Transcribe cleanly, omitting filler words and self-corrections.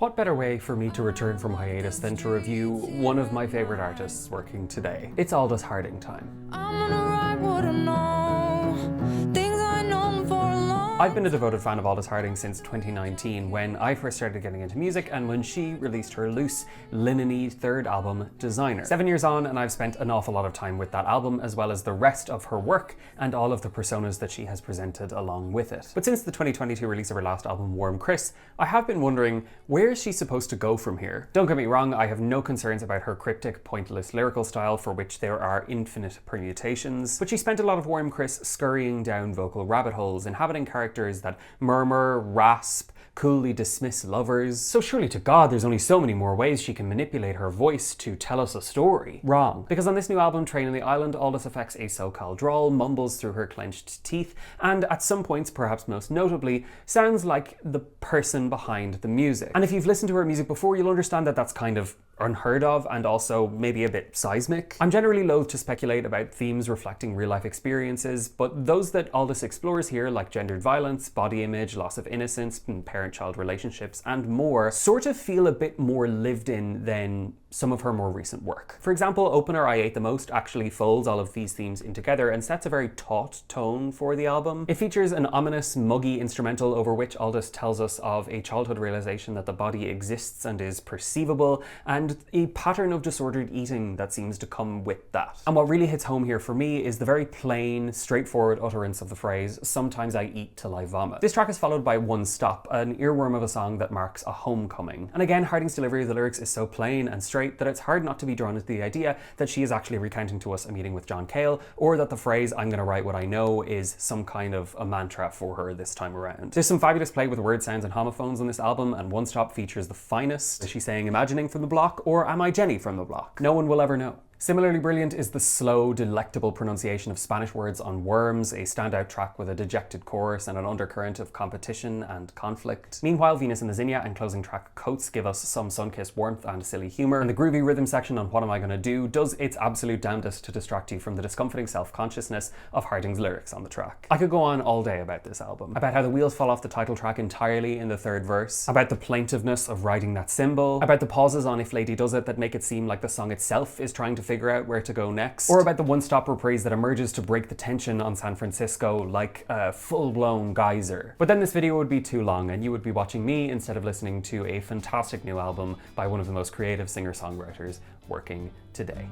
What better way for me to return from hiatus than to review one of my favorite artists working today? It's Aldous Harding time. I've been a devoted fan of Aldous Harding since 2019 when I first started getting into music and when she released her loose, linen-y third album, Designer. 7 years on and I've spent an awful lot of time with that album as well as the rest of her work and all of the personas that she has presented along with it. But since the 2022 release of her last album, Warm Chris, I have been wondering, where is she supposed to go from here? Don't get me wrong, I have no concerns about her cryptic, pointless lyrical style for which there are infinite permutations, but she spent a lot of Warm Chris scurrying down vocal rabbit holes, inhabiting characters that murmur, rasp, coolly dismiss lovers. So surely to God there's only so many more ways she can manipulate her voice to tell us a story. Wrong. Because on this new album, Train on the Island, Aldous affects a SoCal drawl, mumbles through her clenched teeth, and at some points, perhaps most notably, sounds like the person behind the music. And if you've listened to her music before, you'll understand that that's kind of unheard of and also maybe a bit seismic. I'm generally loath to speculate about themes reflecting real-life experiences, but those that Aldous explores here, like gendered violence, body image, loss of innocence, parent-child relationships, and more, sort of feel a bit more lived in than some of her more recent work. For example, opener I Ate the Most actually folds all of these themes in together and sets a very taut tone for the album. It features an ominous, muggy instrumental over which Aldous tells us of a childhood realization that the body exists and is perceivable, and a pattern of disordered eating that seems to come with that. And what really hits home here for me is the very plain, straightforward utterance of the phrase, "Sometimes I eat till I vomit." This track is followed by One Stop, an earworm of a song that marks a homecoming. And again, Harding's delivery of the lyrics is so plain and straight that it's hard not to be drawn into the idea that she is actually recounting to us a meeting with John Cale, or that the phrase, "I'm gonna write what I know," is some kind of a mantra for her this time around. There's some fabulous play with word sounds and homophones on this album, and One Stop features the finest. Is she saying imagining from the block, or am I Jenny from the block? No one will ever know. Similarly brilliant is the slow, delectable pronunciation of Spanish words on Worms, a standout track with a dejected chorus and an undercurrent of competition and conflict. Meanwhile, Venus and the Zinnia and closing track Coats give us some sun-kissed warmth and silly humour, and the groovy rhythm section on What Am I Gonna Do does its absolute damnedest to distract you from the discomforting self-consciousness of Harding's lyrics on the track. I could go on all day about this album, about how the wheels fall off the title track entirely in the third verse, about the plaintiveness of riding that cymbal, about the pauses on If Lady Does It that make it seem like the song itself is trying to figure out where to go next, or about the one-stop reprise that emerges to break the tension on San Francisco like a full-blown geyser. But then this video would be too long and you would be watching me instead of listening to a fantastic new album by one of the most creative singer-songwriters working today.